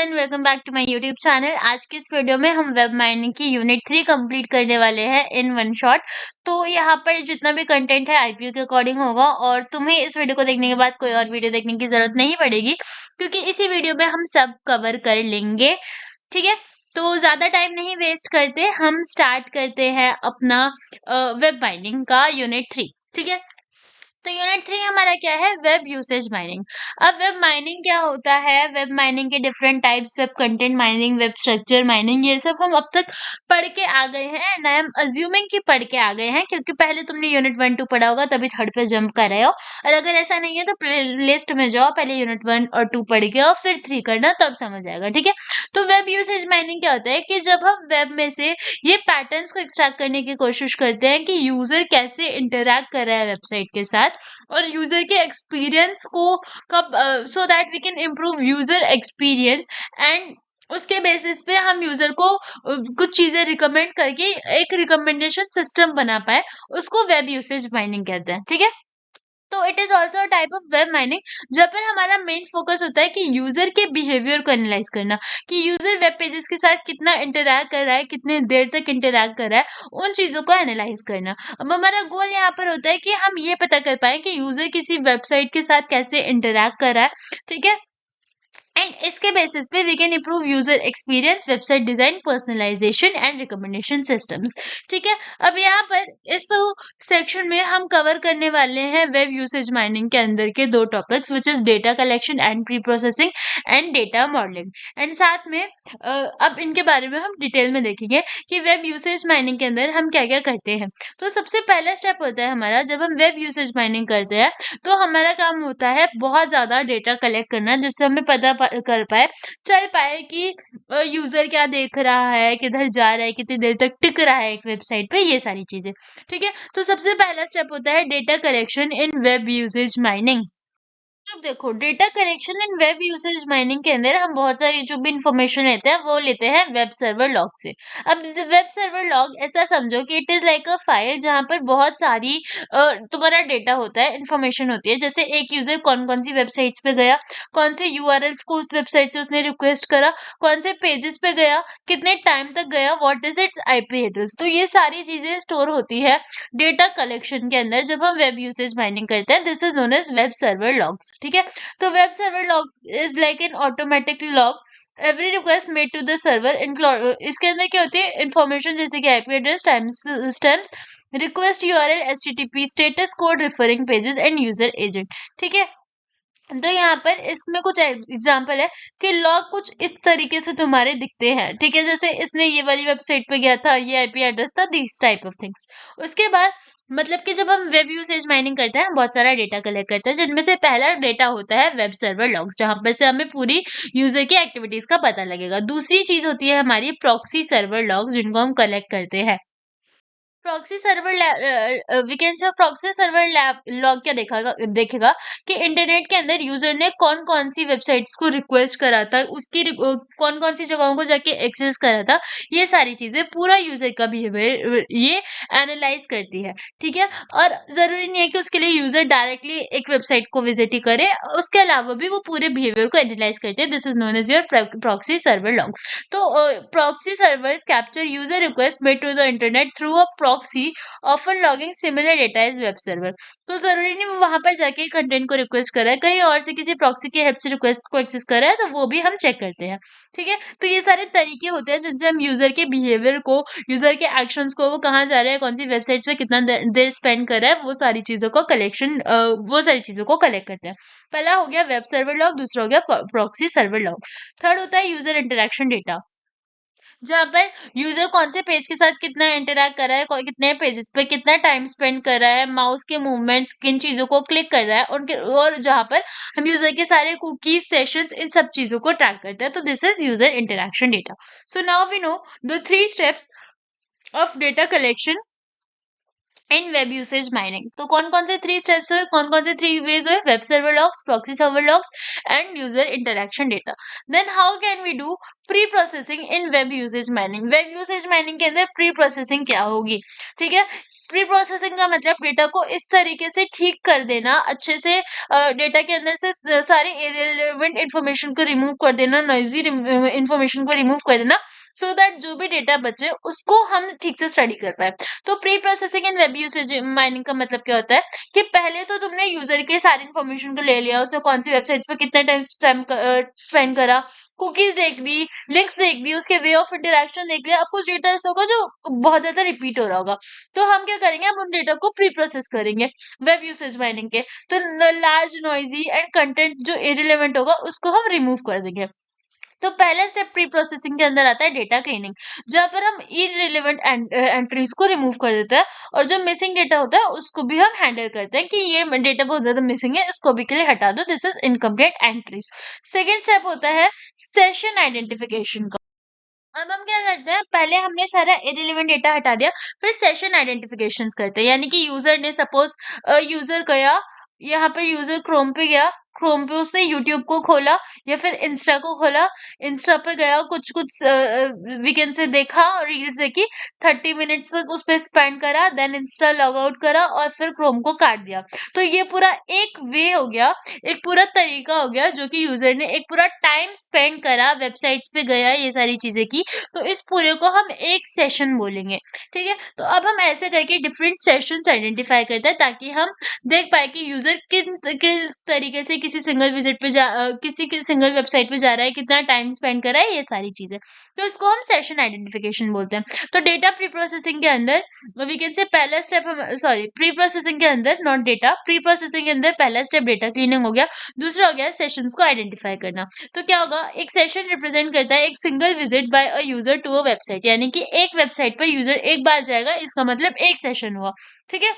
Everyone, welcome back to my YouTube channel. आज की इस वीडियो में हम वेब माइनिंग की यूनिट 3 कंप्लीट करने वाले हैं इन वन शॉट। तो यहाँ पर जितना भी कंटेंट है आईपीओ के अकॉर्डिंग होगा और तुम्हें इस वीडियो को देखने के बाद कोई और वीडियो देखने की जरूरत नहीं पड़ेगी, क्योंकि इसी वीडियो में हम सब कवर कर लेंगे। ठीक है, तो ज्यादा टाइम नहीं वेस्ट करते, हम स्टार्ट करते हैं अपना वेब माइनिंग का यूनिट 3। ठीक है, तो यूनिट 3 हमारा क्या है? Web usage mining. अब वेब माइनिंग क्या होता है? वेब माइनिंग के different types, web content mining, web structure mining, ये सब हम अब तक पढ़ के आ गए हैं एंड आई एम अज्यूमिंग कि पढ़ के आ गए हैं, क्योंकि पहले तुमने यूनिट 1 2 पढ़ा होगा तभी थर्ड पे जंप कर रहे हो। और अगर ऐसा नहीं है तो प्ले लिस्ट में जाओ, पहले यूनिट 1 और 2 पढ़ के और फिर 3 करना, तब समझ आएगा। ठीक है, तो वेब यूसेज माइनिंग क्या होता है कि जब हम वेब में से ये पैटर्न्स को एक्सट्रैक्ट करने की कोशिश करते हैं कि यूजर कैसे इंटरैक्ट कर रहा है वेबसाइट के साथ, और यूजर के एक्सपीरियंस को कब, so that we can improve user experience and उसके बेसिस पे हम यूजर को कुछ चीजें रिकमेंड करके एक रिकमेंडेशन सिस्टम बना पाए, उसको वेब यूसेज माइनिंग कहते हैं। ठीक है, तो it is also type of web mining, जहाँ पर हमारा मेन फोकस होता है कि यूजर के बिहेवियर को एनालाइज करना, कि यूजर वेब पेजेस के साथ कितना इंटरैक्ट कर रहा है, कितने देर तक इंटरैक्ट कर रहा है, उन चीजों को एनालाइज करना। अब हमारा गोल यहाँ पर होता है कि हम ये पता कर पाए कि यूजर किसी वेबसाइट के साथ कैसे इंटरैक्ट कर रहा है। ठीक है, एंड इसके बेसिस पे we can improve user experience, website design, personalisation and recommendation systems. ठीक है, अब यहाँ पर इस सेक्शन में हम कवर करने वाले हैं वेब यूसेज माइनिंग के अंदर के दो topics, which is data collection and pre processing and data modelling. And साथ में अब इनके बारे में हम डिटेल में देखेंगे कि वेब यूसेज माइनिंग के अंदर हम क्या क्या करते हैं। तो सबसे पहला स्टेप होता है हमारा, जब हम वेब यूसेज माइनिंग करते हैं तो हमारा काम होता है बहुत ज्यादा डेटा कलेक्ट करना, जिससे हमें पता कर पाए, चल पाए कि यूजर क्या देख रहा है, किधर जा रहा है, कितनी देर तक टिक रहा है एक वेबसाइट पे, ये सारी चीजें। ठीक है, तो सबसे पहला स्टेप होता है data collection in web usage mining. अब देखो, data collection and web usage mining के अंदर हम बहुत सारी जो भी इंफॉर्मेशन लेते हैं वो लेते हैं वेब सर्वर लॉग से। अब वेब सर्वर लॉग ऐसा समझो कि it is like a file जहां पर बहुत सारी तुम्हारा डेटा होता है, इंफॉर्मेशन होती है, जैसे एक यूजर कौन कौन सी वेबसाइट्स पे गया, कौन से यूआरएल्स को उस वेबसाइट से उसने रिक्वेस्ट करा, कौन से पेजेस पे गया, कितने टाइम तक गया, what is it's IP address. तो ये सारी चीजें स्टोर होती है डेटा कलेक्शन के अंदर जब हम वेब यूसेज माइनिंग करते हैं। This is known as web server logs. ठीक है, तो web server logs is like an automatic log every request made to the server. इसके अंदर क्या होती है इंफॉर्मेशन, जैसे कि IP address, time stamps, request URL, HTTP, status code, referring pages and user agent. ठीक है, तो यहाँ पर इसमें कुछ एग्जांपल है कि लॉग कुछ इस तरीके से तुम्हारे दिखते हैं। ठीक है, जैसे इसने ये वाली वेबसाइट पे गया था, ये आईपी एड्रेस था, दिस टाइप ऑफ थिंग्स। उसके बाद मतलब कि जब हम वेब यूसेज माइनिंग करते हैं, हम बहुत सारा डेटा कलेक्ट करते हैं, जिनमें से पहला डेटा होता है वेब सर्वर लॉग्स, जहां पर से हमें पूरी यूजर की एक्टिविटीज का पता लगेगा। दूसरी चीज होती है हमारी प्रॉक्सी सर्वर लॉग्स, जिनको हम कलेक्ट करते हैं। Proxy server we can say proxy server log क्या देखेगा कि इंटरनेट के अंदर यूजर ने कौन कौन सी वेबसाइट्स को रिक्वेस्ट करा था, उसकी कौन कौन सी जगहों को जाके एक्सेस करा था, ये सारी चीजें पूरा यूजर का बिहेवियर ये एनालाइज करती है। ठीक है, और जरूरी नहीं है कि उसके लिए यूजर डायरेक्टली एक वेबसाइट को विजिट ही करे, उसके अलावा भी वो पूरे बिहेवियर को एनालाइज करते हैं। This is known as your proxy server log. तो proxy servers capture user requests made to the internet through a proxy, often logging similar data as web server। तो जरूरी नहीं वो वहां पर जाके कंटेंट को रिक्वेस्ट कर रहा है, कहीं और से किसी प्रॉक्सी की हेल्प से रिक्वेस्ट को एक्सेस कर रहा है, तो वो भी हम चेक करते हैं। ठीक है, तो ये सारे तरीके होते हैं जिनसे हम यूजर के बिहेवियर को, यूजर के एक्शंस को, वो कहाँ जा रहा है, कौन सी वेबसाइट्स पे कितना देर स्पेंड कर रहा है, वो सारी चीजों को वो सारी चीजों को कलेक्ट करते हैं। पहला हो गया वेब सर्वर लॉग, दूसरा हो गया प्रॉक्सी सर्वर लॉग। थर्ड होता है यूजर इंटरेक्शन डेटा, जहाँ पर यूजर कौन से पेज के साथ कितना इंटरैक्ट कर रहा है, कितने पेजेस पे कितना टाइम स्पेंड कर रहा है, माउस के मूवमेंट्स, किन चीजों को क्लिक कर रहा है उनके, और जहाँ पर हम यूजर के सारे कुकीज, सेशंस, इन सब चीजों को ट्रैक करते हैं। तो this is user interaction data. So now we know the 3 steps of data collection in web usage mining. तो कौन कौन से 3 स्टेप्स हुए, कौन कौन से 3 वेज हुए? Web server logs, proxy server logs and user interaction data. Then how can we do pre processing in web usage mining? Web usage mining के अंदर प्री प्रोसेसिंग क्या होगी? ठीक है, प्री प्रोसेसिंग का मतलब डेटा को इस तरीके से ठीक कर देना, अच्छे से डेटा के अंदर से सारे इररिलेवेंट इंफॉर्मेशन को रिमूव कर देना, नॉइजी इंफॉर्मेशन को रिमूव कर देना, सो दैट जो भी डेटा बचे उसको हम ठीक से स्टडी कर पाए। तो pre processing in web usage mining का मतलब क्या होता है कि पहले तो तुमने यूजर के सारी इंफॉर्मेशन को ले लिया, उसने कौन सी वेबसाइट्स पे कितना टाइम स्पेंड करा, कुकीज देख ली, लिंक्स देख ली, उसके वे ऑफ इंटरेक्शन देख लिया। अब कुछ डेटा ऐसा होगा जो बहुत ज्यादा रिपीट हो रहा होगा, तो हम क्या करेंगे, हम उन डेटा को प्री प्रोसेस करेंगे वेब यूसेज माइनिंग के। तो लार्ज नॉइजी एंड कंटेंट जो इरिलेवेंट होगा उसको हम रिमूव कर देंगे। तो पहला स्टेप प्री प्रोसेसिंग के अंदर आता है डेटा क्लीनिंग, जहाँ पर हम इररिलेवेंट एंट्रीज को रिमूव कर देते हैं और जो मिसिंग डेटा होता है उसको भी हम हैंडल करते हैं कि ये डेटा बहुत ज्यादा मिसिंग है, इसको भी के लिए हटा दो, this is incomplete entries. Second step होता है सेशन आइडेंटिफिकेशन का। अब हम क्या करते हैं, पहले हमने सारा इररिलेवेंट डेटा हटा दिया, फिर सेशन आइडेंटिफिकेशंस करते हैं, यानी कि यूजर ने सपोज यूजर गया, यहाँ पे यूजर क्रोम पे गया, क्रोम पे उसने यूट्यूब को खोला या फिर इंस्टा को खोला, इंस्टा पे गया, कुछ कुछ वीकेंड से देखा, रील्स देखी, 30 मिनट्स तक उस पे स्पेंड करा, देन इंस्टा लॉग आउट करा और फिर क्रोम को काट दिया। तो ये पूरा एक वे हो गया, एक पूरा तरीका हो गया जो कि यूजर ने एक पूरा टाइम स्पेंड करा, वेबसाइट्स पे गया, ये सारी चीजें की। तो इस पूरे को हम एक सेशन बोलेंगे, ठीक है। तो अब हम ऐसे करके डिफरेंट सेशंस आइडेंटिफाई करते हैं ताकि हम देख पाए कि यूजर किस तरीके से किसी सिंगल विजिट पे किसी सिंगल वेबसाइट पे जा रहा है, कितना टाइम स्पेंड कर रहा है, ये सारी चीजें। तो इसको हम सेशन आइडेंटिफिकेशन बोलते हैं। तो डेटा प्री प्रोसेसिंग के अंदर वी कैन से पहला स्टेप, सॉरी, प्री प्रोसेसिंग के अंदर, नॉट डेटा, प्री प्रोसेसिंग के अंदर पहला स्टेप डेटा क्लीनिंग हो गया, दूसरा हो गया सेशंस को आइडेंटिफाई करना। तो क्या होगा, एक सेशन रिप्रेजेंट करता है एक single visit by a user to a website, यानी कि एक वेबसाइट पर यूजर एक बार जाएगा, इसका मतलब एक सेशन हुआ, ठीक है।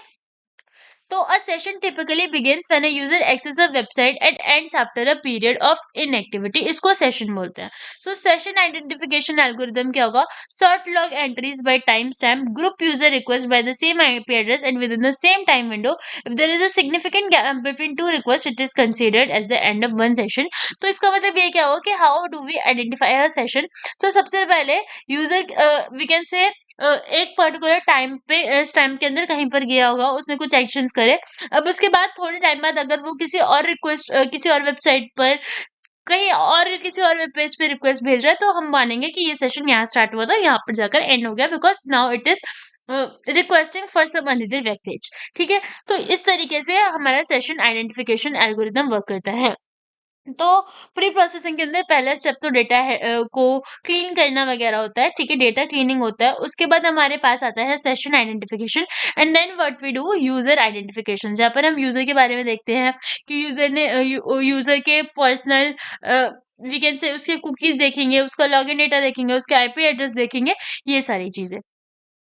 तो a session typically begins when a user accesses a website and ends after a period of inactivity, इसको सेशन बोलते हैं। सो सेशन आइडेंटिफिकेशन एल्गोरिदम क्या होगा, sort log entries by timestamp, group user request by the same IP address and within the same time window. If there is a significant gap between two requests, it is considered as the end of one session. तो इसका मतलब ये क्या होगा कि how do we identify a session। तो सबसे पहले यूजर वी कैन से एक पर्टिकुलर टाइम पे, इस टाइम के अंदर कहीं पर गया होगा, उसने कुछ एक्शंस करे, अब उसके बाद थोड़े टाइम बाद अगर वो किसी और रिक्वेस्ट, किसी और वेबसाइट पर, कहीं और किसी और वेब पेज पे रिक्वेस्ट भेज रहा है, तो हम मानेंगे कि ये सेशन यहाँ स्टार्ट हुआ था, यहाँ पर जाकर एंड हो गया, because now it is requesting for some another web page, ठीक है। तो इस तरीके से हमारा सेशन आइडेंटिफिकेशन एल्गोरिदम वर्क करता है। तो प्री प्रोसेसिंग के अंदर पहला स्टेप तो डेटा है को क्लीन करना वगैरह होता है, ठीक है, डेटा क्लीनिंग होता है। उसके बाद हमारे पास आता है session identification and then what we do, user identification, जहाँ पर हम यूजर के बारे में देखते हैं कि यूजर ने यूजर के पर्सनल वी कैन से उसके कुकीज देखेंगे, उसका लॉगिन डेटा देखेंगे, उसके आईपी एड्रेस देखेंगे, ये सारी चीजें,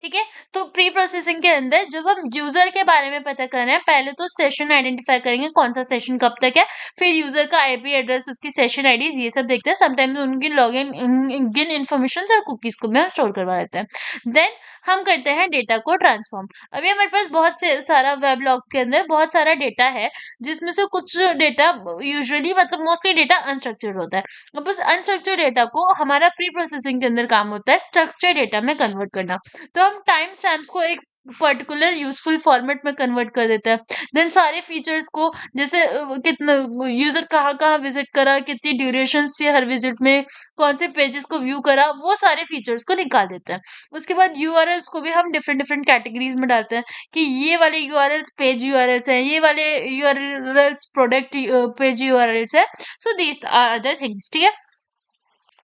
ठीक है। तो प्री प्रोसेसिंग के अंदर जब हम यूजर के बारे में पता कर रहे हैं, पहले तो सेशन आइडेंटिफाई करेंगे, कौन सा सेशन कब तक है, फिर यूजर का आईपी एड्रेस, उसकी सेशन आईडीज, ये सब देखते हैं, समटाइम्स उनकी लॉगिन इन इन्फॉर्मेशन और कुकीज को भी हम स्टोर करवा देते हैं। देन हम करते हैं डेटा को ट्रांसफॉर्म। अभी हमारे पास बहुत से सारा वेब लॉग के अंदर बहुत सारा डेटा है, जिसमें से कुछ डेटा यूजुअली, मतलब मोस्टली डेटा अनस्ट्रक्चर्ड होता है। अब उस अनस्ट्रक्चर्ड डेटा को हमारा प्री प्रोसेसिंग के अंदर काम होता है स्ट्रक्चर डेटा में कन्वर्ट करना। तो हम टाइम स्टैम्प्स को एक पर्टिकुलर यूजफुल फॉर्मेट में कन्वर्ट कर देते हैं। देन सारे फीचर्स को, जैसे कितना यूजर कहाँ कहाँ विजिट करा, कितनी ड्यूरेशन थी हर विजिट में, कौन से पेजेस को व्यू करा, वो सारे फीचर्स को निकाल देते हैं। उसके बाद यूआरएल्स को भी हम डिफरेंट डिफरेंट कैटेगरीज में डालते हैं कि ये वाले यूआरएल्स पेज यूआरएल्स हैं, ये वाले यूआरएल्स प्रोडक्ट पेज यूआरएल्स है। So these are other things, ठीक है।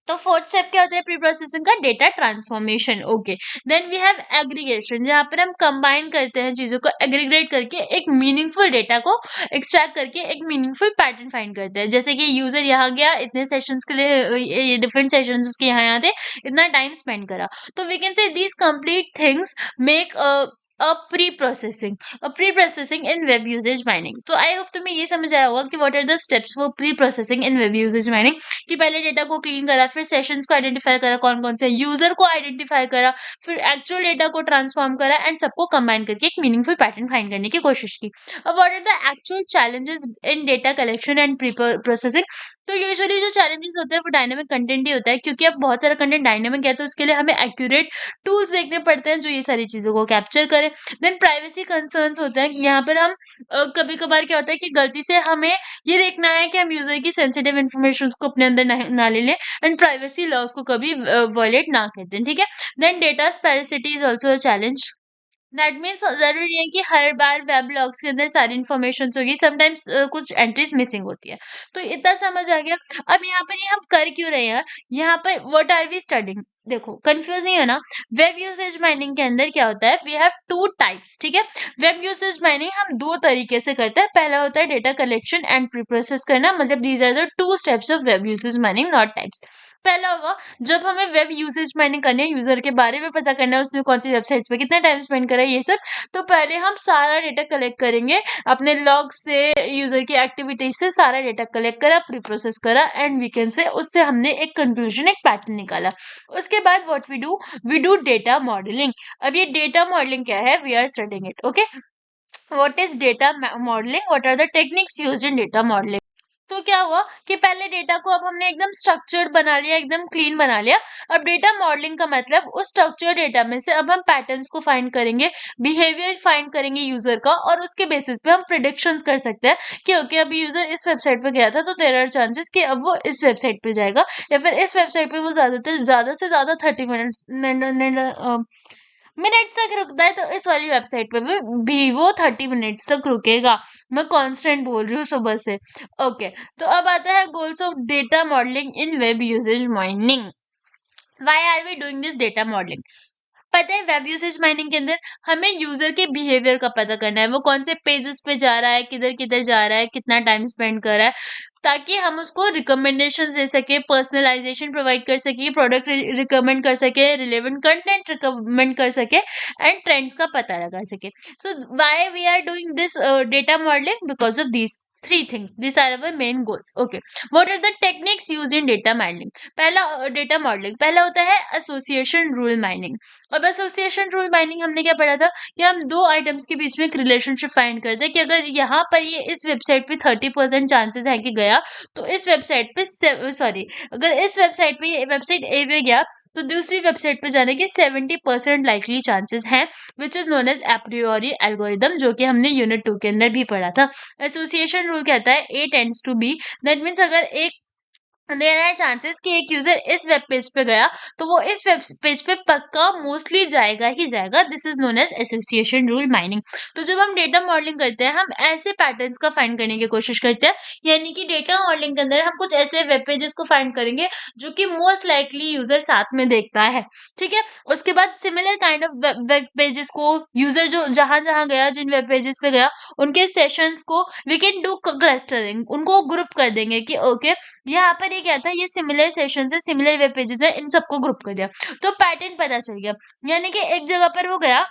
तो फोर्थ स्टेप क्या होता है प्री प्रोसेसिंग का, data transformation, okay. Then we have aggregation, जहां पर हम कंबाइन करते हैं चीजों को, एग्रीगेट करके एक मीनिंगफुल डेटा को एक्सट्रैक्ट करके एक मीनिंगफुल पैटर्न फाइंड करते हैं। जैसे कि यूजर यहाँ गया, इतने सेशंस के लिए, ये डिफरेंट सेशंस उसके यहाँ थे, इतना टाइम स्पेंड करा। तो we can say these complete things make pre processing in web usage mining. तो आई होप तुम्हें ये समझ आया होगा कि what are the steps for pre processing in web usage mining, कि पहले डेटा को क्लीन करा, फिर सेशंस को आइडेंटिफाई करा, कौन कौन से यूजर को आइडेंटिफाई करा, फिर एक्चुअल डेटा को ट्रांसफॉर्म करा एंड सबको कंबाइन करके एक मीनिंगफुल पैटर्न फाइंड करने की कोशिश की। अब what are the actual challenges in data collection and pre processing. तो यूजुअली जो चैलेंजेस होते हैं वो डायनेमिक कंटेंट ही होता है, क्योंकि अब बहुत सारा कंटेंट डायनेमिक है, तो उसके लिए हमें एक्यूरेट टूल्स देखने पड़ते हैं जो ये सारी चीजों को कैप्चर करें। देन प्राइवेसी कंसर्न्स होते हैं, यहाँ पर हम कभी कभार क्या होता है कि गलती से हमें ये देखना है कि हम यूजर की सेंसिटिव इन्फॉर्मेशन को अपने अंदर ना ले लें एंड प्राइवेसी लॉस को कभी वायलेट ना कर दें, ठीक है। Then data sparsity is also a challenge. That means जरूरी नहीं है कि हर बार वेब लॉग्स के अंदर सारी इन्फॉर्मेशन होगी, समटाइम्स कुछ एंट्रीज मिसिंग होती है। तो इतना समझ आ गया। अब यहाँ पर ये हम कर क्यों रहे हैं, यहाँ पर व्हाट आर वी स्टडिंग, देखो कंफ्यूज नहीं है ना। वेब यूसेज माइनिंग के अंदर क्या होता है, वी हैव टू टाइप्स, ठीक है। वेब यूसेज माइनिंग हम दो तरीके से करते हैं। पहला होता है data collection and pre process करना, मतलब these are the two steps of web usage mining, not types. पहला होगा जब हमें वेब यूसेज माइनिंग करनी है, यूजर के बारे में पता करना है, उसने कौन सी वेबसाइट्स पे कितना टाइम स्पेंड करा है, ये सब। तो पहले हम सारा डेटा कलेक्ट करेंगे अपने लॉग से, यूजर की एक्टिविटीज से सारा डेटा कलेक्ट करा, प्री प्रोसेस करा एंड वीकेंड से उससे हमने एक कंक्लूजन, एक पैटर्न निकाला। उसके बाद what we do data modelling. अब ये डेटा मॉडलिंग क्या है, we are studying it, okay. What is data modelling, what are the techniques used in data modelling. तो क्या हुआ कि पहले डेटा को अब हमने एकदम स्ट्रक्चर्ड बना लिया, एकदम क्लीन बना लिया। अब डेटा मॉडलिंग का मतलब उस स्ट्रक्चर्ड डेटा में से अब हम पैटर्न्स को फाइंड करेंगे, बिहेवियर फाइंड करेंगे यूजर का, और उसके बेसिस पे हम प्रिडिक्शंस कर सकते हैं कि ओके अभी यूजर इस वेबसाइट पे गया था तो देयर आर चांसेस कि अब वो इस वेबसाइट पे जाएगा, या फिर इस वेबसाइट पे वो ज्यादा से ज्यादा 30 मिनट्स तक रुकता है, तो इस वाली वेबसाइट पे भी वो 30 मिनट्स तक रुकेगा। मैं कांस्टेंट बोल रही हूँ सुबह से, ओके। तो अब आता है goals of data modelling in web usage mining. Why are we doing this data modelling. पता है वेब यूसेज माइनिंग के अंदर हमें यूजर के बिहेवियर का पता करना है, वो कौन से पेजेस पे जा रहा है, किधर किधर जा रहा है, कितना टाइम स्पेंड कर रहा है, ताकि हम उसको रिकमेंडेशन दे सके, पर्सनलाइजेशन प्रोवाइड कर सके, प्रोडक्ट रिकमेंड कर सके, रिलेवेंट कंटेंट रिकमेंड कर सके एंड ट्रेंड्स का पता लगा सके। So why we are doing this data modelling, because of these three things. These are our main goals, okay. What are the techniques used in data mining? पहला data modelling, पहला होता है association rule mining. अब association rule mining हमने क्या पढ़ा था कि हम दो आइटम्स के बीच में एक रिलेशनशिप फाइंड करते हैं कि अगर यहाँ पर ये इस वेबसाइट पे 30% चांसेस है कि गया, तो इस वेबसाइट पे सॉरी, अगर इस वेबसाइट पे ये वेबसाइट ए पे गया तो दूसरी वेबसाइट पे जाने के 70% लाइकली चांसेस हैं, which is known as apriori algorithm, जो कि हमने यूनिट 2 के अंदर भी पढ़ा था। एसोसिएशन रूल कहता है A tends to be, that means अगर एक देयर आर चांसेस कि एक यूजर इस वेब पेज पे गया तो वो इस वेब पेज पे पक्का मोस्टली जाएगा ही जाएगा। This is known as association rule mining. तो जब हम डेटा मॉडलिंग करते हैं हम ऐसे पैटर्न्स का फाइंड करने की कोशिश करते हैं, यानी कि डेटा मॉडलिंग के अंदर हम कुछ ऐसे वेब पेजेस को फाइंड करेंगे जो कि मोस्ट लाइकली यूजर साथ में देखता है, ठीक है। उसके बाद similar kind of web pages को यूजर जो जहां जहां गया, जिन वेब पेजेस पे गया, उनके सेशंस को वी कैन डू क्लस्टरिंग, उनको ग्रुप कर देंगे कि ओके यहाँ पर ये क्या था, ये सिमिलर सेशन है, सिमिलर वेब पेजेस है, इन सबको ग्रुप कर दिया तो पैटर्न पता चल गया। यानी कि एक जगह पर वो गया,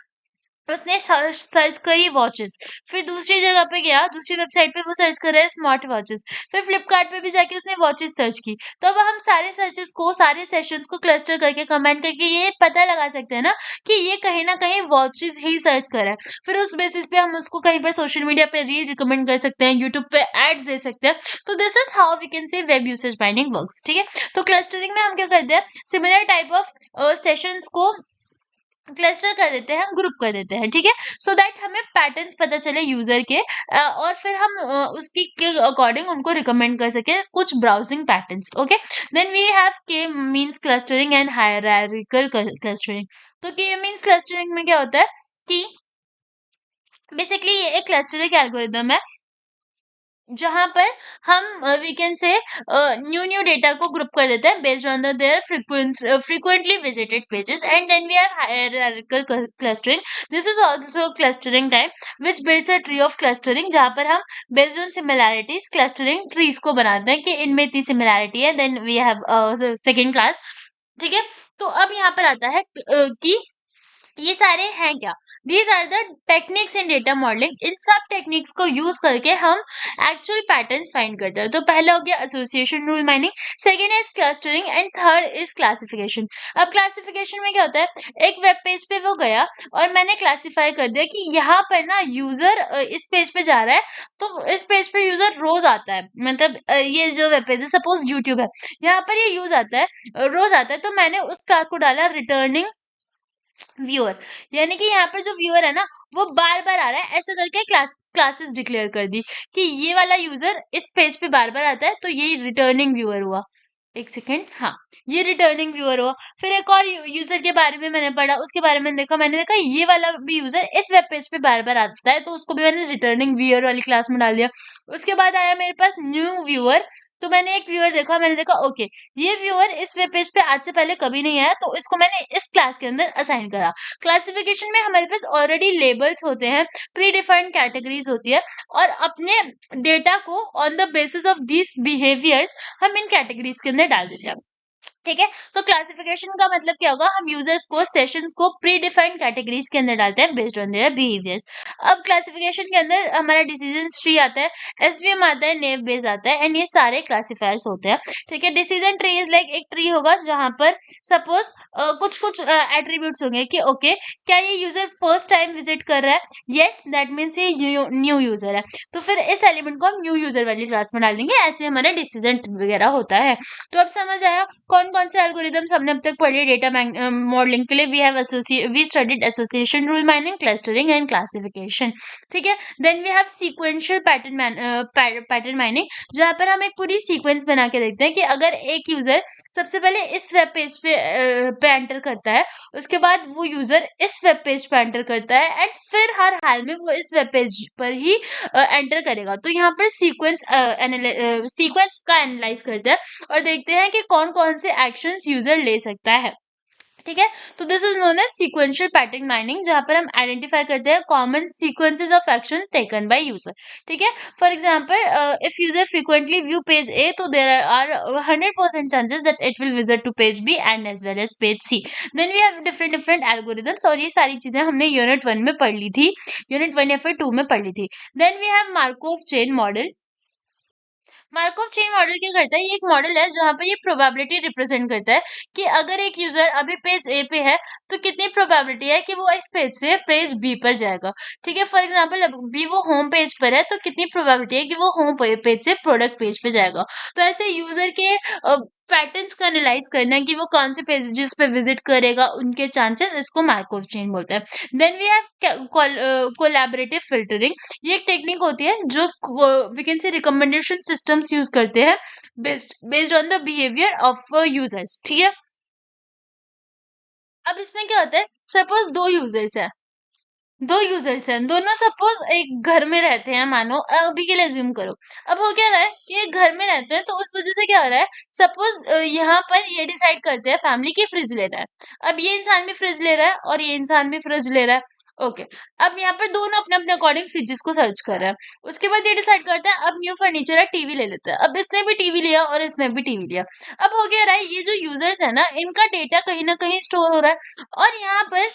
उसने सर्च करी वॉचेस, फिर दूसरी जगह पे गया, दूसरी वेबसाइट पे वो सर्च कर रहा है स्मार्ट वॉचेस, फिर फ्लिपकार्ट पे भी जाके उसने वॉचेस सर्च की। तो अब हम सारे सर्चेस को, सारे सेशंस को क्लस्टर करके कंबाइन करके ये पता लगा सकते हैं ना कि ये कहीं ना कहीं वॉचेस ही सर्च कर रहा है। फिर उस बेसिस पे हम उसको कहीं पर सोशल मीडिया पे रील रिकमेंड कर सकते हैं, यूट्यूब पे एड्स दे सकते हैं। तो this is how we can say web usage mining works, ठीक है। तो क्लस्टरिंग में हम क्या करते हैं, सिमिलर टाइप ऑफ सेशंस को क्लस्टर कर देते हैं, ग्रुप कर देते हैं, ठीक है, सो दैट हमें पैटर्न्स पता चले यूजर के, और फिर हम उसकी के अकॉर्डिंग उनको रिकमेंड कर सके कुछ browsing patterns, okay. Then we have K means clustering and hierarchical clustering. तो के मींस क्लस्टरिंग में क्या होता है कि बेसिकली ये एक क्लस्टरिंग एल्गोरिदम है जहां पर हम we can say new new data को ग्रुप कर देते हैं based on the their frequently visited pages and then we have hierarchical clustering. This is also clustering type which builds a tree of clustering, जहां पर हम based on similarities clustering trees को बनाते हैं कि इनमें इतनी सिमिलैरिटी है, then we have second class, ठीक है। तो अब यहाँ पर आता है कि ये सारे हैं क्या, these are the techniques in data modelling. इन सब टेक्निक्स को यूज करके हम एक्चुअल पैटर्न्स फाइंड करते हैं। तो पहला हो गया association rule mining, second is clustering and third is classification. अब क्लासिफिकेशन में क्या होता है, एक वेब पेज पे वो गया और मैंने क्लासिफाई कर दिया कि यहाँ पर ना यूजर इस पेज पे जा रहा है, तो इस पेज पे यूजर रोज आता है, मतलब ये जो वेब पेज है सपोज यूट्यूब है, यहाँ पर ये यूज आता है रोज आता है, तो मैंने उस क्लास को डाला रिटर्निंग व्यूअर, यानी कि यहाँ पर जो व्यूअर है ना वो बार बार आ रहा है, ऐसा करके क्लासेस डिक्लेयर कर दी कि ये वाला यूजर इस पेज पे बार बार आता है तो ये रिटर्निंग व्यूअर हुआ। एक सेकेंड, हाँ, ये रिटर्निंग व्यूअर हुआ। फिर एक और यूजर के बारे में मैंने पढ़ा, उसके बारे में देखा, मैंने देखा ये वाला भी यूजर इस वेब पेज पे बार बार आता है, तो उसको भी मैंने रिटर्निंग व्यूअर वाली क्लास में डाल दिया। उसके बाद आया मेरे पास न्यू व्यूअर, तो मैंने एक व्यूअर देखा, मैंने देखा ओके ये व्यूअर इस वेब पेज पे आज से पहले कभी नहीं आया, तो इसको मैंने इस क्लास के अंदर असाइन करा। क्लासिफिकेशन में हमारे पास ऑलरेडी लेबल्स होते हैं, प्री डिफाइंड कैटेगरीज होती है, और अपने डेटा को on the basis of these behaviours हम इन कैटेगरीज के अंदर डाल देते हैं। ठीक है, तो क्लासिफिकेशन का मतलब क्या होगा, हम यूजर्स को सेशंस को प्री डिफाइंड कैटेगरीज के अंदर डालते हैं बेस्ड ऑन देयर बिहेवियर्स। अब क्लासिफिकेशन के अंदर हमारा डिसीजन ट्री आता है, एसवीएम आता है, नेव बेस आता है, एंड ये सारे क्लासिफायर्स होते हैं। ठीक है, डिसीजन ट्री इज लाइक एक ट्री होगा जहां पर सपोज कुछ कुछ एट्रीब्यूट्स होंगे कि ओके क्या ये यूजर फर्स्ट टाइम विजिट कर रहा है, यस दैट मीन्स ये न्यू यूजर है, तो फिर इस एलिमेंट को हम न्यू यूजर वाली क्लास में डाल देंगे। ऐसे हमारा डिसीजन ट्री वगैरह होता है। तो अब समझ आया कौन कौन से एल्गोरिदम्स हमने अब तक पढ़े डेटा मॉडलिंग के लिए। We studied association rule mining, clustering and classification. ठीक है, then we have sequential pattern mining, जहां पर हम एक पूरी सीक्वेंस बना के देखते हैं कि अगर एक यूजर सबसे पहले इस वेब पेज पे एंटर करता है, उसके बाद वो यूजर इस वेब पेज पे एंटर करता है, एंड फिर हर हाल में वो इस वेब पेज पर ही एंटर करेगा, तो यहाँ पर सीक्वेंस का एनालाइज करते हैं और देखते हैं कि कौन कौन से एक्शंस यूजर ले सकता है। ठीक है, तो this is known as sequential pattern mining, जहां पर हम आइडेंटिफाई करते हैं common sequences of action taken by user. ठीक है, for example if user frequently view page A, तो there are 100% chances that it will visit to page B and as well as page C. Then we have different different algorithms, और ये सारी चीजें हमने unit 1 में पढ़ ली थी, यूनिट 1 या फिर 2 में पढ़ ली थी। Then we have Markov chain model. Markov chain model क्या करता है, ये एक मॉडल है जहां पर ये प्रोबेबिलिटी रिप्रेजेंट करता है कि अगर एक यूजर अभी पेज ए पे है तो कितनी प्रोबेबिलिटी है कि वो इस पेज से पेज बी पर जाएगा। ठीक है, फॉर एग्जांपल अभी वो होम पेज पर है, तो कितनी प्रोबेबिलिटी है कि वो होम पेज से प्रोडक्ट पेज पे जाएगा। तो ऐसे यूजर के पैटर्न्स को एनालाइज करना है कि वो कौन से पेजेस पे विजिट करेगा, उनके चांसेस, इसको मार्कोव चेन बोलते हैं। Then we have collaborative filtering, ये एक टेक्निक होती है जो we can say recommendation systems use करते हैं based on the behaviour of users. ठीक है, अब इसमें क्या होता है, सपोज दो यूजर्स हैं, दोनों सपोज एक घर में रहते हैं, मानो अभी के लिए ज्यूम करो। अब हो क्या रहा है, ये घर में रहते हैं, तो उस वजह से क्या हो रहा है, सपोज यहाँ पर ये डिसाइड करते हैं फैमिली की फ्रिज लेना है। अब ये इंसान भी फ्रिज ले रहा है और ये इंसान भी फ्रिज ले रहा है। ओके, अब यहाँ पर दोनों अपने अपने अकॉर्डिंग फ्रिजेस को सर्च कर रहे हैं। उसके बाद ये डिसाइड करते हैं अब न्यू फर्नीचर है, टीवी ले लेते हैं। अब इसने भी टीवी लिया और इसने भी टीवी लिया। अब हो क्या रहा है, ये जो यूजर्स है ना, इनका डेटा कहीं ना कहीं स्टोर हो रहा है, और यहाँ पर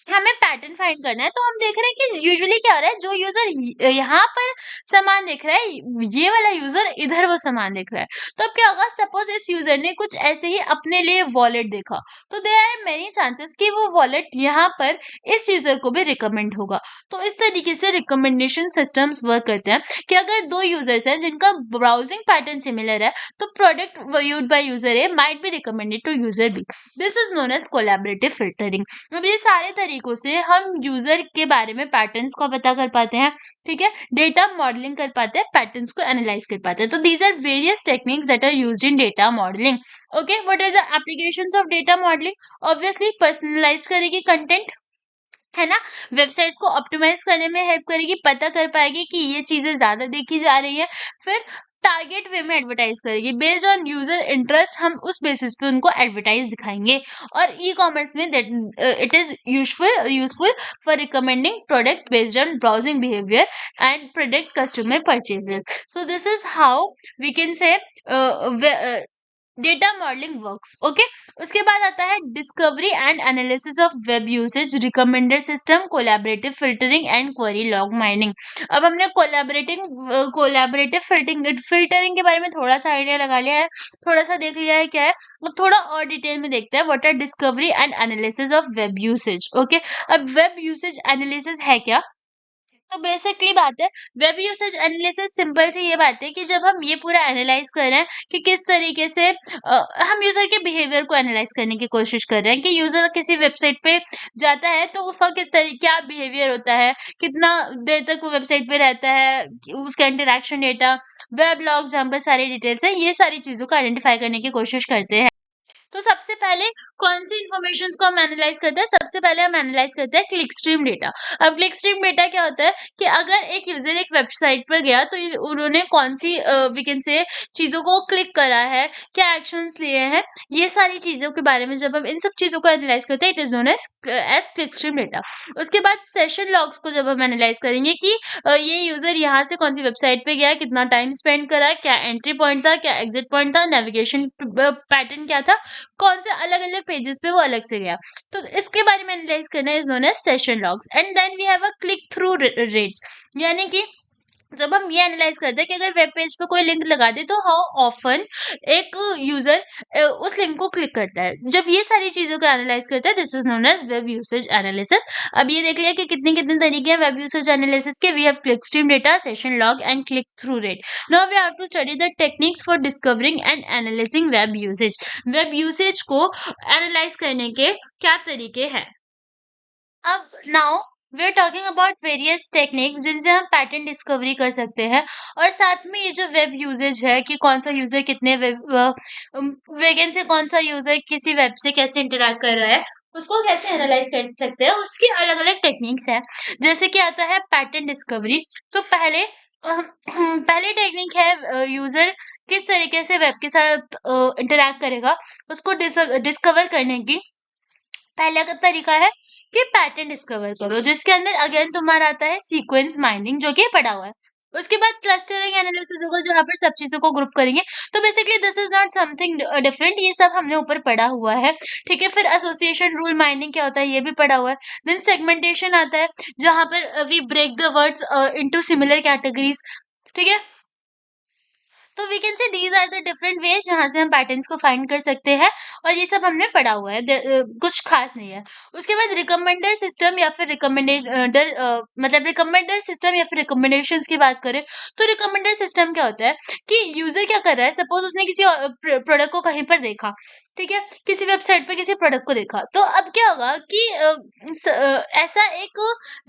हमें पैटर्न फाइंड करना है। तो हम देख रहे हैं कि यूजुअली क्या हो रहा है, जो यूजर यहाँ पर सामान देख रहा है, ये वाला यूजर इधर वो सामान देख रहा है। तो अब क्या होगा, सपोज इस यूजर ने कुछ ऐसे ही अपने लिए वॉलेट देखा, तो देयर आर मेनी चांसेस कि वो वॉलेट यहाँ पर इस यूजर को भी रिकमेंड होगा। तो इस तरीके से रिकमेंडेशन सिस्टम्स वर्क करते हैं कि अगर दो यूजर्स हैं जिनका ब्राउजिंग पैटर्न सिमिलर है, तो product viewed by user A might be recommended to user B. This is known as collaborative filtering. अब ये सारे तरीकों से हम यूजर के बारे में पैटर्न्स को पता कर पाते हैं। ठीक है, डेटा मॉडलिंग कर पाते हैं, पैटर्न्स को एनालाइज कर पाते हैं। तो these are various techniques that are used in data modelling. Okay, what are the applications of data modelling? Obviously personalise करेगी कंटेंट, है ना, वेबसाइट्स को ऑप्टिमाइज करने में हेल्प करेगी, पता कर पाएगी कि ये चीजें ज्यादा देखी जा रही है। फिर टारगेट वे में एडवर्टाइज करेगी, बेस्ड ऑन यूजर इंटरेस्ट हम उस बेसिस पे उनको एडवर्टाइज दिखाएंगे। और ई कॉमर्स में it is useful for recommending products based on browsing behaviour and product customer purchases. So this is how we can say data modelling works. Okay, उसके बाद आता है discovery and analysis of web usage, recommender system, collaborative filtering and query log mining. अब हमने collaborative filtering के बारे में थोड़ा सा आइडिया लगा लिया है, थोड़ा सा देख लिया है क्या है, अब थोड़ा और डिटेल में देखते हैं what are discovery and analysis of web usage. Okay, अब वेब यूसेज एनालिसिस है क्या, तो बेसिकली बात है, वेब यूसेज एनालिसिस सिंपल सी ये बात है कि जब हम ये पूरा एनालाइज कर रहे हैं कि किस तरीके से हम यूजर के बिहेवियर को एनालाइज करने की कोशिश कर रहे हैं कि यूजर किसी वेबसाइट पे जाता है तो उसका किस तरीके क्या बिहेवियर होता है, कितना देर तक वो वेबसाइट पे रहता है, उसका इंटरेक्शन डेटा, वेब लॉग जहाँ पर सारी डिटेल्स है, ये सारी चीजों को आइडेंटिफाई करने की कोशिश करते हैं। तो सबसे पहले कौन सी इन्फॉर्मेशन को हम एनालाइज करते हैं, सबसे पहले हम एनालाइज करते हैं क्लिक स्ट्रीम डेटा। अब क्लिक स्ट्रीम डेटा क्या होता है कि अगर एक यूजर एक वेबसाइट पर गया तो उन्होंने कौन सी वी कैन से चीजों को क्लिक करा है, क्या एक्शंस लिए हैं, ये सारी चीजों के बारे में जब हम इन सब चीजों को एनालाइज करते हैं, it is known as click stream data. उसके बाद सेशन लॉग्स को जब हम एनालाइज करेंगे कि ये यूजर यहाँ से कौन सी वेबसाइट पे गया, कितना टाइम स्पेंड करा, क्या एंट्री पॉइंट था, क्या एग्जिट पॉइंट था, नेविगेशन पैटर्न क्या था, कौन से अलग-अलग पेजेस पे वो अलग से गया। तो इसके बारे में एनालाइज करना is known as session logs. And then we have a click through rates, यानी कि जब हम ये एनालाइज करते हैं कि अगर वेब पेज पे कोई लिंक लगा दे तो हाउ ऑफन एक यूजर उस लिंक को क्लिक करता है। जब ये सारी चीजों को एनालाइज करता है, this is known as web usage analysis. अब ये देख लिया कि कितने कितने तरीके हैं वेब यूसेज एनालिसिस के। We have click stream data, session log and click through rate. Now we have to study the techniques for discovering and analysing web usage. Web usage को एनालाइज करने के क्या तरीके हैं। अब now we are talking about various techniques जिनसे हम pattern discovery कर सकते हैं, और साथ में ये जो वेब यूजेज है कि कौन सा यूजर कितने वेगन से कौन सा यूजर किसी वेब से कैसे इंटरेक्ट कर रहा है, उसको कैसे एनालाइज कर सकते हैं, उसकी अलग अलग टेक्निक्स हैं। जैसे कि आता है पैटर्न डिस्कवरी। तो पहले पहली टेक्निक है यूजर किस तरीके से वेब के साथ इंटरेक्ट करेगा उसको डिस्कवर करने की। पहला का तरीका है कि पैटर्न डिस्कवर करो, जिसके अंदर अगेन तुम्हारा आता है सीक्वेंस माइनिंग, जो कि पढ़ा हुआ है। उसके बाद क्लस्टरिंग एनालिसिस होगा, जहां पर सब चीजों को ग्रुप करेंगे। तो basically this is not something different, ये सब हमने ऊपर पढ़ा हुआ है। ठीक है, फिर एसोसिएशन रूल माइनिंग क्या होता है ये भी पढ़ा हुआ है। देन सेगमेंटेशन आता है, जहां पर we break the words into similar categories. ठीक है, तो we can say these are the different ways जहां से हम पैटर्न्स को फाइंड कर सकते हैं, और ये सब हमने पढ़ा हुआ है, कुछ खास नहीं है। उसके बाद रिकमेंडर सिस्टम या फिर रिकमेंडेटर, मतलब रिकमेंडर सिस्टम या फिर रिकमेंडेशंस की बात करें तो रिकमेंडर सिस्टम क्या होता है कि यूजर क्या कर रहा है, सपोज उसने किसी प्रोडक्ट को कहीं पर देखा, ठीक है, किसी वेबसाइट पे किसी प्रोडक्ट को देखा, तो अब क्या होगा कि ऐसा एक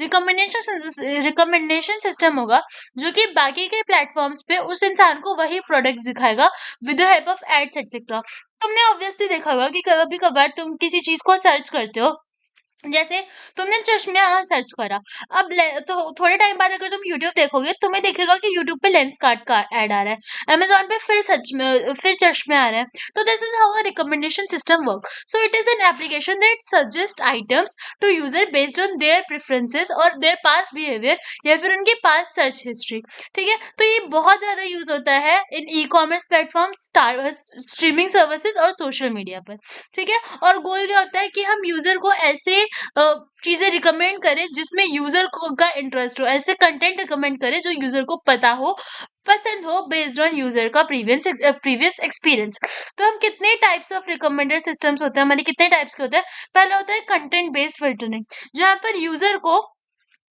रिकमेंडेशन सिस्टम होगा जो कि बाकी के प्लेटफॉर्म्स पे उस इंसान को वही प्रोडक्ट दिखाएगा with the help of ads etcetera. तुमने ऑब्वियसली देखा होगा कि कभी कभार तुम किसी चीज को सर्च करते हो, जैसे तुमने चश्मा सर्च करा, अब तो थोड़े टाइम बाद अगर तुम यूट्यूब देखोगे तुम्हें दिखेगा कि यूट्यूब पे लेंस कार्ड का ऐड आ रहा है, अमेजोन पे फिर सच में फिर चश्मे आ रहे हैं। तो this is how a recommendation system work. So it is an application that suggest items to user based on their preferences और देयर पास्ट बिहेवियर या फिर उनकी पास्ट सर्च हिस्ट्री। ठीक है, तो ये बहुत ज्यादा यूज होता है in e commerce platform, streaming services और सोशल मीडिया पर। ठीक है, और गोल क्या होता है कि हम यूजर को ऐसे चीजें रिकमेंड करें जिसमें यूजर को का इंटरेस्ट हो, ऐसे कंटेंट रिकमेंड करें जो यूजर को पता हो, पसंद हो, बेस्ड ऑन यूजर का प्रीवियस एक्सपीरियंस। तो हम कितने टाइप्स ऑफ रिकमेंडर सिस्टम्स होते हैं, हमारे कितने टाइप्स के होते हैं। पहला होता है कंटेंट बेस्ड फिल्टरिंग, जहां पर यूजर को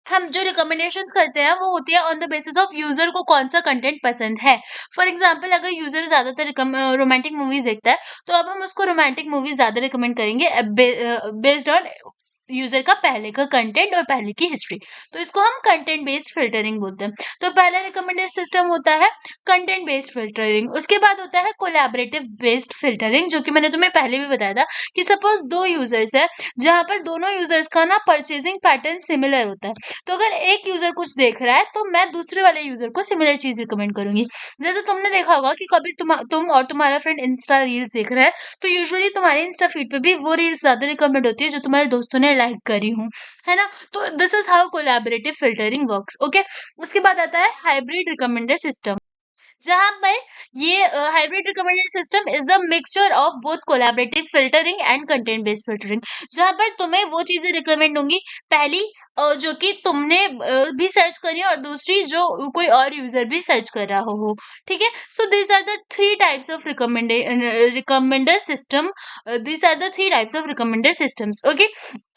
हम जो रिकमेंडेशंस करते हैं वो होती है on the basis of user को कौन सा कंटेंट पसंद है। फॉर एग्जांपल, अगर यूजर ज्यादातर रोमांटिक मूवीज देखता है तो अब हम उसको रोमांटिक मूवीज ज्यादा रिकमेंड करेंगे बेस्ड ऑन यूजर का पहले का कंटेंट और पहले की हिस्ट्री। तो इसको हम कंटेंट बेस्ड फिल्टरिंग बोलते हैं। तो पहला रिकमेंडेड सिस्टम होता है कंटेंट बेस्ड फिल्टरिंग। उसके बाद होता है कोलैबोरेटिव बेस्ड फिल्टरिंग, जो कि मैंने तुम्हें पहले भी बताया था कि सपोज दो यूजर्स है जहां पर दोनों यूजर्स का ना परचेजिंग पैटर्न सिमिलर होता है, तो अगर एक यूजर कुछ देख रहा है तो मैं दूसरे वाले यूजर को सिमिलर चीज रिकमेंड करूंगी। जैसे तुमने देखा होगा कि कभी तुम और तुम्हारा फ्रेंड इंस्टा रील्स देख रहा है तो यूजुअली तुम्हारे इंस्टा फीड पे भी वो रील्स ज्यादा रिकमेंड होती है जो तुम्हारे दोस्तों ने लाइक करी हूँ, है ना। तो this is how collaborative filtering works. Okay, उसके बाद आता है हाइब्रिड रिकमेंडर सिस्टम, जहां पर ये hybrid recommended system is the mixture of both collaborative filtering and content based filtering, जहां पर तुम्हें वो चीजें रिकमेंड होंगी, पहली जो कि तुमने भी सर्च करी है और दूसरी जो कोई और यूजर भी सर्च कर रहा हो, ठीक है। So these are the three types of recommender system, these are the three types of recommender systems, okay.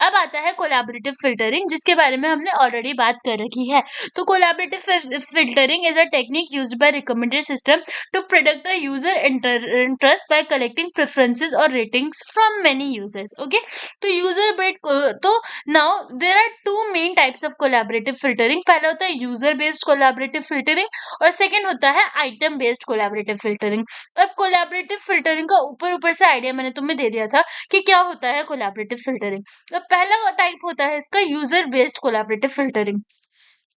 अब आता है कोलैबोरेटिव फिल्टरिंग, जिसके बारे में हमने ऑलरेडी बात कर रखी है। तो collaborative filtering is a technique used by recommender system to product the user interest by collecting preferences और ratings from many users, okay. तो यूजर बेट तो now there are two main types of collaborative filtering. पहला होता है user based collaborative filtering और second होता है आइटम बेस्ड कोलैबोरेटिव फिल्टरिंग। अब कोलैबोरेटिव फिल्टरिंग का ऊपर ऊपर से आइडिया मैंने तुम्हें दे दिया था कि क्या होता है कोलैबोरेटिव फिल्टरिंग। अब पहला टाइप होता है इसका यूजर बेस्ड कोलैबोरेटिव फिल्टरिंग।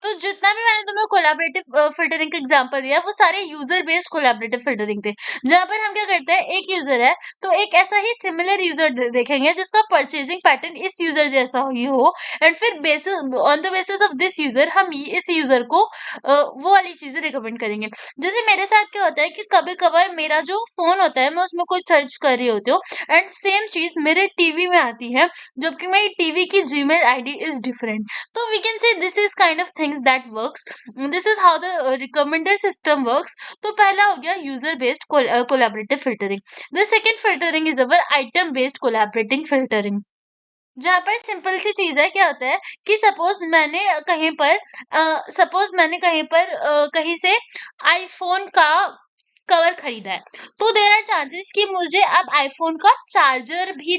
तो जितना भी मैंने तुम्हें कोलैबोरेटिव फिल्टरिंग का एग्जांपल दिया वो सारे यूजर बेस्ड कोलैबोरेटिव फिल्टरिंग थे, जहां पर हम क्या करते हैं, एक यूजर है तो एक ऐसा ही सिमिलर यूजर देखेंगे जिसका परचेजिंग पैटर्न इस यूजर जैसा ही हो, एंड फिर basis on the basis of this user हम इस यूजर को वो वाली चीजें रिकमेंड करेंगे। जैसे मेरे साथ क्या होता है कि कभी कभार मेरा जो फोन होता है मैं उसमें कुछ सर्च कर रही होती हूँ एंड सेम चीज मेरे टीवी में आती है, जबकि मेरी टीवी की Gmail ID is different. So we can say this is kind of things that works. This is how the recommender system works. तो पहला हो गया user based collaborative filtering. The second filtering is our item based collaborating filtering. जहाँ पर simple सी चीज है, क्या होता है कि सपोज मैंने कहीं पर कहीं से आईफोन का कवर खरीदा है, तो देयर आर चांसेस कि मुझे अब आईफोन का चार्जर भी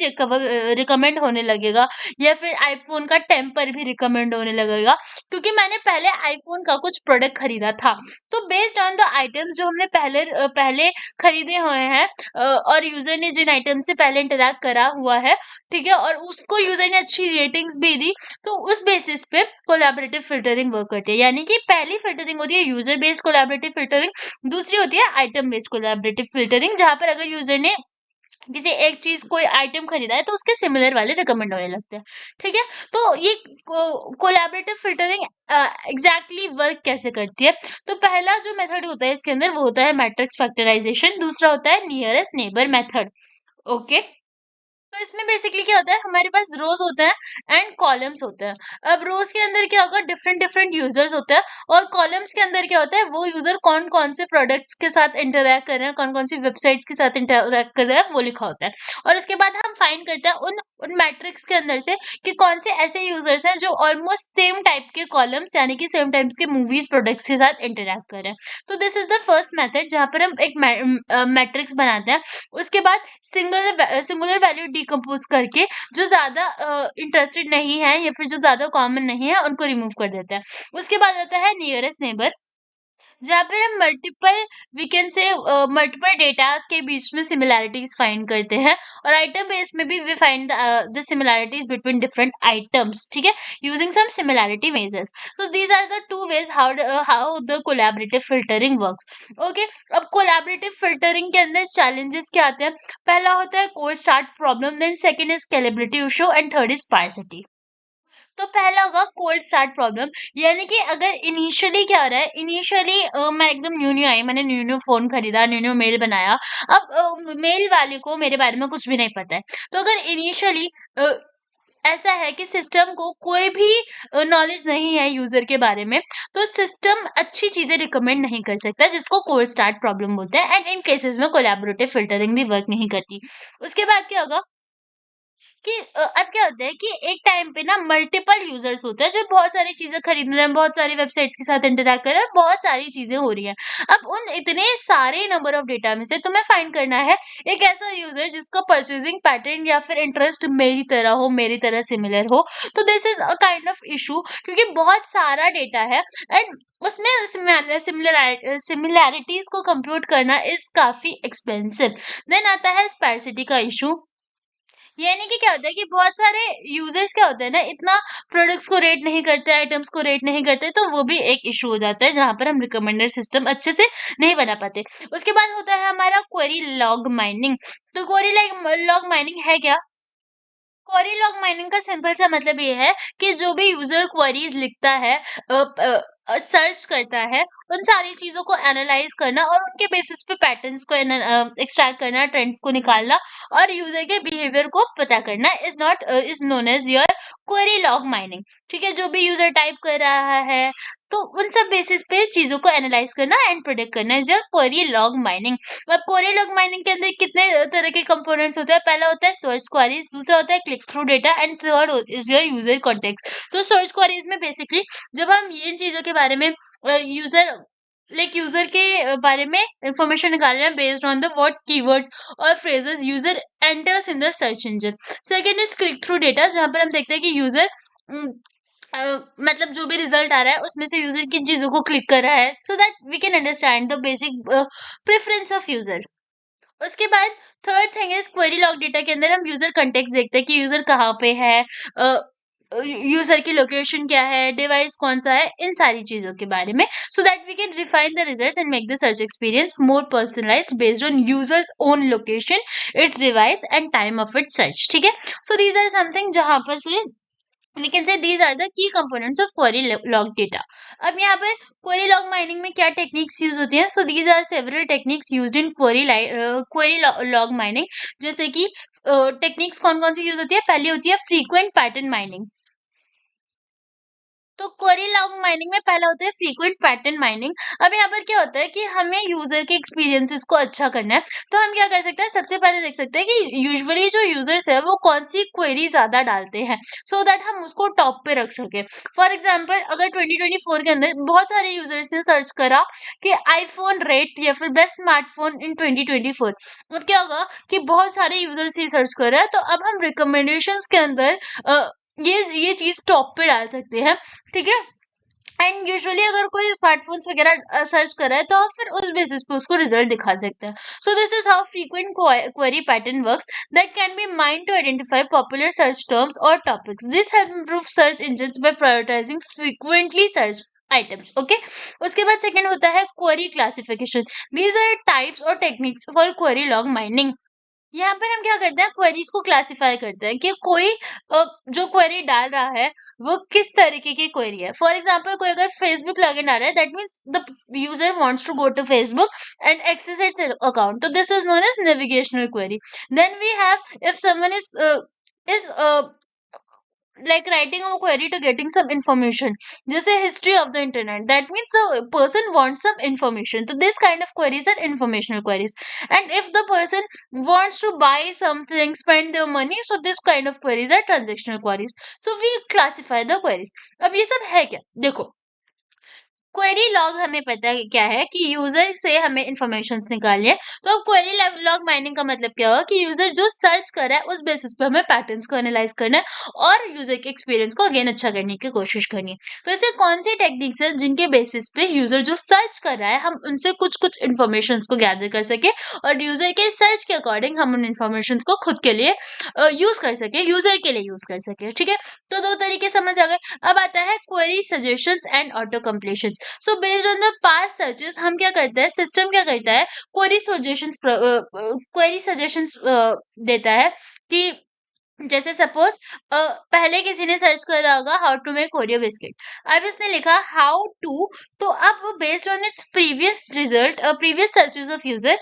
रिकमेंड होने लगेगा या फिर आईफोन का टेम्पर भी रिकमेंड होने लगेगा, क्योंकि मैंने पहले आईफोन का कुछ प्रोडक्ट खरीदा था। तो बेस्ड ऑन द आइटम्स जो हमने पहले खरीदे हुए हैं और यूजर ने जिन आइटम से पहले इंटरेक्ट करा हुआ है, ठीक है, और उसको यूजर ने अच्छी रेटिंग्स भी दी, तो उस बेसिस पे कोलैबोरेटिव फिल्टरिंग वर्क करती है। यानी कि पहली फिल्टरिंग होती है यूजर बेस्ड कोलैबोरेटिव फिल्टरिंग, दूसरी होती है आइटम बेस्ड कोलैबोरेटिव फिल्टरिंग, जहां पर अगर यूजर ने किसी एक चीज कोई आइटम खरीदा है तो उसके सिमिलर वाले रिकमेंड होने लगते हैं, ठीक है। तो ये कोलैबोरेटिव फिल्टरिंग एग्जैक्टली वर्क कैसे करती है, तो पहला जो मेथड होता है इसके अंदर वो होता है मैट्रिक्स फैक्टराइजेशन, दूसरा होता है नियरेस्ट नेबर मेथड, ओके। तो इसमें बेसिकली क्या होता है, हमारे पास रोज होते हैं एंड कॉलम्स होते हैं। अब रोज के अंदर क्या होगा, डिफरेंट डिफरेंट यूजर्स होते हैं, और कॉलम्स के अंदर क्या होता है, वो यूजर कौन कौन से प्रोडक्ट्स के साथ इंटरेक्ट कर रहे हैं, कौन कौन सी वेबसाइट्स के साथ इंटरेक्ट कर रहे हैं, वो लिखा होता है। और उसके बाद हम फाइंड करते हैं उन उन मैट्रिक्स के अंदर से कि कौन से ऐसे यूजर्स हैं जो ऑलमोस्ट सेम टाइप के कॉलम्स यानी कि सेम टाइप्स के मूवीज प्रोडक्ट्स के साथ इंटरेक्ट कर रहे हैं। तो this is the first method जहां पर हम एक मैट्रिक्स बनाते हैं। उसके बाद सिंगुलर वैल्यू डिकम्पोज करके जो ज्यादा इंटरेस्टेड नहीं है या फिर जो ज्यादा कॉमन नहीं है उनको रिमूव कर देते हैं। उसके बाद आता है नियरेस्ट नेबर, जहाँ पर हम we can say multiple datas के बीच में सिमिलैरिटीज फाइंड करते हैं, और आइटम बेस में भी we find the similarities between different items, ठीक है, using some similarity measures. So these are the two ways how the collaborative filtering works, okay. अब कोलैबोरेटिव फिल्टरिंग के अंदर चैलेंजेस क्या आते हैं, पहला होता है cold start problem, then second is scalability issue and third is sparsity. तो पहला होगा कोल्ड स्टार्ट प्रॉब्लम, यानी कि अगर इनिशियली क्या हो रहा है, इनिशियली मैं एकदम न्यू न्यू आई, मैंने न्यू न्यू फोन खरीदा, न्यू न्यू मेल बनाया, अब मेल वाले को मेरे बारे में कुछ भी नहीं पता है। तो अगर इनिशियली ऐसा है कि सिस्टम को कोई भी नॉलेज नहीं है यूजर के बारे में, तो सिस्टम अच्छी चीजें रिकमेंड नहीं कर सकता, जिसको कोल्ड स्टार्ट प्रॉब्लम बोलते हैं, एंड इन केसेस में कोलैबोरेटिव फिल्टरिंग भी वर्क नहीं करती। उसके बाद क्या होगा कि अब क्या होता है कि एक टाइम पे ना मल्टीपल यूजर्स होते हैं जो बहुत सारी चीजें खरीद रहे हैं, बहुत सारी वेबसाइट्स के साथ इंटरेक्ट कर रहे हैं, बहुत सारी चीजें हो रही हैं। अब उन इतने सारे नंबर ऑफ डेटा में से तुम्हें फाइंड करना है एक ऐसा यूजर जिसका परचेजिंग पैटर्न या फिर इंटरेस्ट मेरी तरह हो, मेरी तरह सिमिलर हो। तो this is a kind of issue, क्योंकि बहुत सारा डेटा है एंड उसमें सिमिलैरिटीज को कंप्यूट करना इज काफी एक्सपेंसिव। देन आता है स्पार्सिटी का इशू, यानी कि क्या होता है कि बहुत सारे यूजर्स क्या होते हैं ना, इतना प्रोडक्ट्स को रेट नहीं करते, आइटम्स को रेट नहीं करते, तो वो भी एक इशू हो जाता है जहां पर हम रिकमेंडर सिस्टम अच्छे से नहीं बना पाते। उसके बाद होता है हमारा क्वेरी लॉग माइनिंग। तो क्वेरी लॉग माइनिंग है क्या, क्वेरी लॉग माइनिंग का सिंपल सा मतलब ये है कि जो भी यूजर क्वेरीज लिखता है सर्च करता है, उन सारी चीज़ों को एनालाइज़ करना और उनके बेसिस पे पैटर्न्स को एक्सट्रैक्ट करना, ट्रेंड्स को निकालना और यूज़र के बिहेवियर को पता करना is known as your query log mining. ठीक है? जो भी यूज़र टाइप कर रहा है, तो उन सब बेसिस पे चीज़ों को एनालाइज़ करना एंड प्रेडिक्ट करना is your query log mining. अब क्वेरी लॉग माइनिंग के अंदर कितने तरह के कंपोनेंट्स होते हैं? पहला होता है सर्च क्वेरीज़, दूसरा होता है click through data and third is your user context. तो सर्च क्वेरीज़ में बेसिकली जब हम इन चीज़ों के बारे में यूजर के बारे में इंफॉर्मेशन निकाल रहे हैं based on the what keywords और phrases user enters in the search engine. Second is click through data, जहां पर हम देखते हैं कि यूजर मतलब जो भी रिजल्ट आ रहा है उसमें से यूजर किन चीजों को क्लिक कर रहा है, so that we can understand the basic preference of user. उसके बाद third thing is query log data के अंदर हम यूजर कंटेक्स्ट देखते हैं कि यूजर कहाँ पे है, यूजर की लोकेशन क्या है, डिवाइस कौन सा है, इन सारी चीजों के बारे में, so that we can refine the results and make the search experience more personalised based on users own location, its device and time of its search. ठीक है? सो दीज आर समथिंग जहां पर से we can say these are the key components of query log data। अब यहाँ पर query log mining में क्या टेक्निक्स यूज होती हैं? So these are several techniques used in query log mining। जैसे कि टेक्निक्स कौन कौन सी यूज होती है? पहली होती है फ्रीक्वेंट पैटर्न माइनिंग। तो क्वेरी लॉग माइनिंग में पहला होता है फ्रीक्वेंट पैटर्न माइनिंग। अब यहाँ पर क्या होता है कि हमें यूजर के एक्सपीरियंसेस को अच्छा करना है, तो हम क्या कर सकते हैं? सबसे पहले देख सकते हैं कि यूजुअली जो यूजर्स है वो कौन सी क्वेरी ज्यादा डालते हैं, सो दैट हम उसको टॉप पे रख सके। फॉर एग्जाम्पल अगर 2024 के अंदर बहुत सारे यूजर्स ने सर्च करा कि आईफोन रेट या फिर बेस्ट स्मार्टफोन इन 2024, अब क्या होगा कि बहुत सारे यूजर्स ही सर्च कर रहे हैं, तो अब हम रिकमेंडेशंस के अंदर ये चीज टॉप पे डाल सकते हैं। ठीक है? एंड यूजुअली अगर कोई स्मार्टफोन्स वगैरह सर्च कर रहा है तो आप फिर उस बेसिस पे उसको रिजल्ट दिखा सकते हैं। So this is how frequent query pattern works that can be mined to identify popular search terms और topics. This help improve search engines by prioritising frequently search items. Okay? उसके बाद second होता है query classification. These are types और techniques for query log mining. यहाँ पर हम क्या करते हैं? क्वेरीज को क्लासिफाई करते हैं कि कोई जो क्वेरी डाल रहा है वो किस तरीके की क्वेरी है। फॉर एग्जाम्पल कोई अगर फेसबुक लॉगिन आ रहा है, that means the user wants to go to Facebook and access its account, तो this is known as navigational query. Then we have if someone is like writing a query to getting some information, just a history of the internet, that means the person wants some information, so this kind of queries are informational queries। and if the person wants to buy something, spend their money, so this kind of queries are transactional queries। so we classify the queries। अब ये सब है क्या? देखो, query log हमें पता है क्या है कि यूजर से हमें इंफॉर्मेशन निकालनी है, तो अब क्वेरी लॉग माइनिंग का मतलब क्या होगा कि यूजर जो सर्च कर रहा है उस बेसिस पे हमें पैटर्न्स को एनालाइज करना है और यूजर के एक्सपीरियंस को अगेन अच्छा करने की कोशिश करनी है। तो ऐसे कौन सी टेक्निक्स है जिनके बेसिस पे यूजर जो सर्च कर रहा है हम उनसे कुछ कुछ इन्फॉर्मेशन को गैदर कर सके और यूजर के सर्च के अकॉर्डिंग हम उन इन्फॉर्मेशन को खुद के लिए यूज कर सके, यूजर के लिए यूज कर सके। ठीक है? तो दो तरीके समझ आ गए। अब आता है query suggestions and auto completion. So based on the past searches हम क्या करते हैं, सिस्टम क्या करता है, क्वेरी सजेशंस देता है कि जैसे सपोज पहले किसी ने सर्च करा होगा how to make Oreo biscuit, अब इसने लिखा हाउ टू, तो अब based on its previous result, previous searches of user,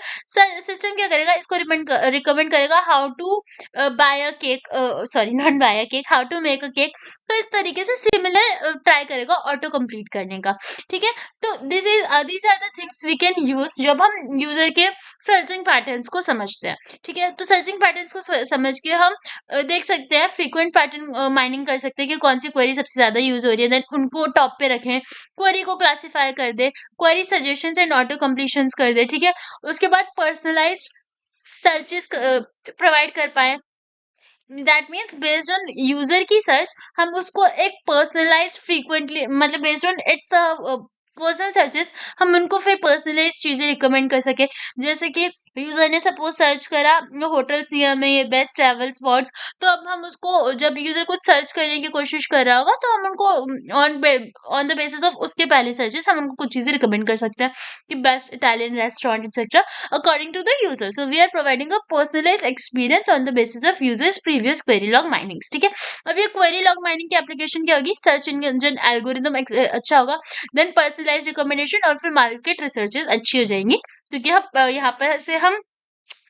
system क्या करेगा, इसको रिकमेंड करेगा how to buy a cake, sorry not buy a cake, how to make a cake. तो इस तरीके से सिमिलर ट्राई करेगा ऑटो कंप्लीट करने का। ठीक है? तो these are the things we can use जब हम यूजर के सर्चिंग पैटर्न्स को समझते हैं। ठीक है? तो सर्चिंग पैटर्न्स को समझ के हम देख सकते हैं, फ्रीक्वेंट पैटर्न माइनिंग कर सकते हैं कि कौन सी क्वेरी सबसे ज्यादा यूज हो रही है, देन उनको टॉप पे रखें, क्वेरी को क्लासिफाई कर दे, क्वेरी सजेशंस एंड ऑटो कंप्लीशंस कर दे। ठीक है? उसके बाद पर्सनलाइज्ड सर्चेस प्रोवाइड कर पाए, that means based on user की सर्च हम उसको एक पर्सनलाइज्ड फ्रीक्वेंटली, मतलब based on it's personal searches हम उनको फिर पर्सनलाइज चीजें रिकमेंड कर सके। जैसे कि यूजर ने सपोज सर्च करा होटल्स नियर में, ये बेस्ट ट्रैवल स्पॉट्स, तो अब हम उसको, जब यूजर कुछ सर्च करने की कोशिश कर रहा होगा, तो हम उनको ऑन द बेसिस ऑफ उसके पहले सर्चेस हम उनको कुछ चीजें रिकमेंड कर सकते हैं कि best Italian restaurant etcetera according to the user. So we are providing a personalise experience on the basis of users previous query log minings. ठीक है, अब ये क्वेरी लॉग माइनिंग की एप्लीकेशन क्या होगी, सर्च इंजन एल्गोरिदम अच्छा होगा, then personalised recommendation, और फिर मार्केट रिसर्चेस अच्छी हो जाएंगी, क्योंकि हम यहाँ पर से हम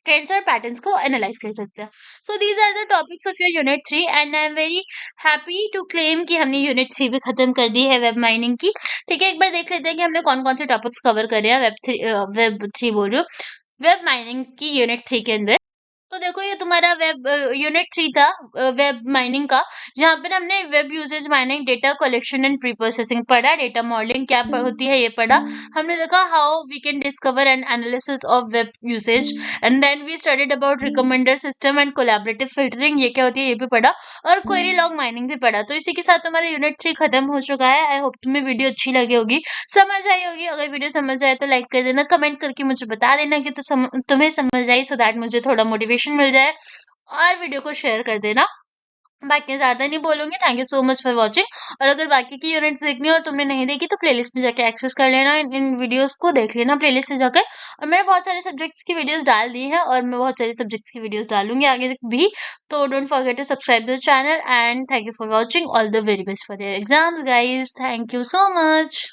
ट्रेंड्स और पैटर्न्स को एनालाइज कर सकते हैं। So these are the topics of your unit 3 and I am very happy to claim कि हमने यूनिट 3 भी खत्म कर दी है वेब माइनिंग की। ठीक है, एक बार देख लेते हैं कि हमने कौन कौन से टॉपिक्स कवर करे हैं वेब थ्री बोल रही हूँ, वेब माइनिंग की यूनिट 3 के अंदर। तो देखो ये तुम्हारा वेब यूनिट 3 था वेब माइनिंग का, जहाँ पर हमने web usage mining, data collection and pre processing पढ़ा, डेटा मॉडलिंग क्या होती है ये पढ़ा, हमने देखा how we can discover and analysis of web usage, and then we studied about recommender system and collaborative filtering, ये क्या होती है ये भी पढ़ा, और क्वेरी लॉग माइनिंग भी पढ़ा। तो इसी के साथ हमारा यूनिट 3 खत्म हो चुका है। आई होप तुम्हें वीडियो अच्छी लगी होगी, समझ आई होगी। अगर वीडियो समझ आए तो लाइक कर देना, कमेंट करके मुझे बता देना कि तुम्हें समझ आई, सो दैट मुझे थोड़ा मोटिवेशन मिल जाए, और वीडियो को शेयर कर देना। बाकी ज्यादा नहीं बोलूंगी। Thank you so much for watching. और अगर बाकी की यूनिट्स देखनी है और तुमने नहीं देखी तो प्लेलिस्ट में जाके एक्सेस कर लेना, इन वीडियोस को देख लेना प्लेलिस्ट से जाकर। और मैंने बहुत सारे सब्जेक्ट्स की वीडियोस डाल दी हैं, और मैं बहुत सारे सब्जेक्ट्स की वीडियोस डालूंगी आगे भी। तो don't forget to subscribe the channel, and thank you for watching. All the very best for your exams guys. Thank you so much.